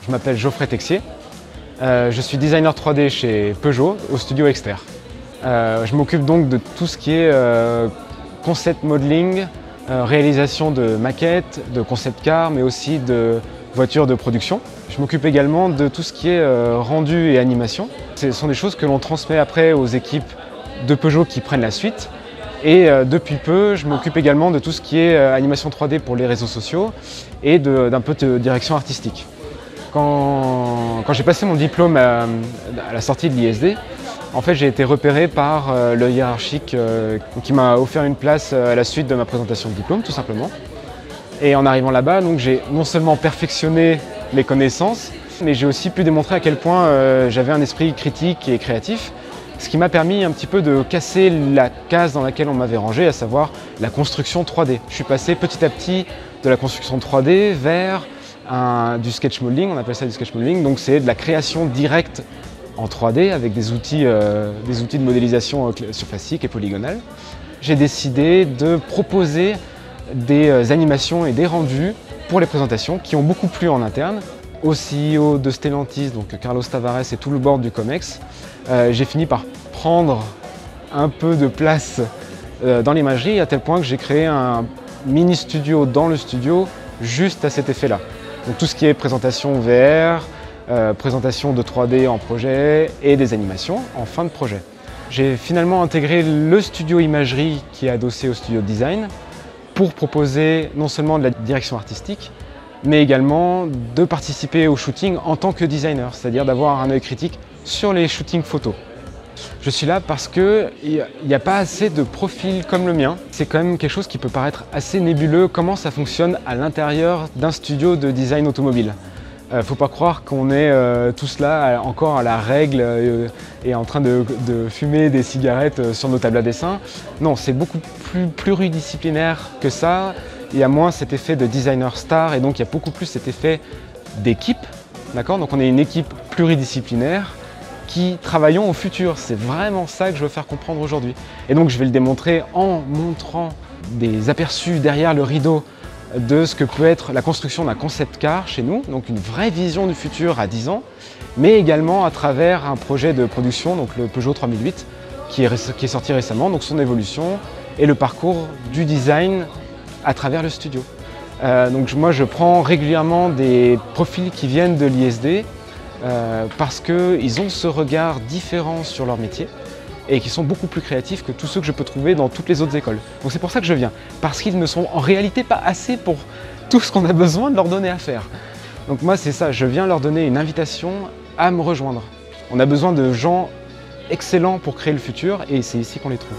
Je m'appelle Geoffrey Texier. Je suis designer 3D chez Peugeot au studio Exter. Je m'occupe donc de tout ce qui est concept modeling, réalisation de maquettes, de concept cars, mais aussi de voitures de production. Je m'occupe également de tout ce qui est rendu et animation. Ce sont des choses que l'on transmet après aux équipes de Peugeot qui prennent la suite. Et depuis peu, je m'occupe également de tout ce qui est animation 3D pour les réseaux sociaux et d'un peu de direction artistique. Quand j'ai passé mon diplôme à la sortie de l'ISD, en fait, j'ai été repéré par le hiérarchique qui m'a offert une place à la suite de ma présentation de diplôme, tout simplement. Et en arrivant là-bas, j'ai non seulement perfectionné mes connaissances, mais j'ai aussi pu démontrer à quel point j'avais un esprit critique et créatif, ce qui m'a permis un petit peu de casser la case dans laquelle on m'avait rangé, à savoir la construction 3D. Je suis passé petit à petit de la construction 3D vers du sketch modeling, on appelle ça du sketch modeling, donc c'est de la création directe en 3D avec des outils de modélisation surfacique et polygonale. J'ai décidé de proposer des animations et des rendus pour les présentations qui ont beaucoup plu en interne. Au CEO de Stellantis, donc Carlos Tavares et tout le board du COMEX, j'ai fini par prendre un peu de place dans l'imagerie à tel point que j'ai créé un mini studio dans le studio juste à cet effet-là. Donc tout ce qui est présentation VR, présentation de 3D en projet et des animations en fin de projet. J'ai finalement intégré le studio imagerie qui est adossé au studio design pour proposer non seulement de la direction artistique, mais également de participer au shooting en tant que designer, c'est-à-dire d'avoir un œil critique sur les shootings photos. Je suis là parce qu'il n'y a pas assez de profils comme le mien. C'est quand même quelque chose qui peut paraître assez nébuleux, comment ça fonctionne à l'intérieur d'un studio de design automobile. Faut pas croire qu'on est tous là encore à la règle et en train de fumer des cigarettes sur nos tables à dessin. Non, c'est beaucoup plus pluridisciplinaire que ça. Il y a moins cet effet de designer star et donc il y a beaucoup plus cet effet d'équipe. D'accord ? Donc on est une équipe pluridisciplinaire qui travaillons au futur. C'est vraiment ça que je veux faire comprendre aujourd'hui. Et donc je vais le démontrer en montrant des aperçus derrière le rideau de ce que peut être la construction d'un concept car chez nous, donc une vraie vision du futur à 10 ans, mais également à travers un projet de production, donc le Peugeot 3008, qui est sorti récemment, donc son évolution et le parcours du design à travers le studio. Donc moi je prends régulièrement des profils qui viennent de l'ISD parce qu'ils ont ce regard différent sur leur métier et qui sont beaucoup plus créatifs que tous ceux que je peux trouver dans toutes les autres écoles. Donc c'est pour ça que je viens, parce qu'ils ne sont en réalité pas assez pour tout ce qu'on a besoin de leur donner à faire. Donc moi c'est ça, je viens leur donner une invitation à me rejoindre. On a besoin de gens excellents pour créer le futur et c'est ici qu'on les trouve.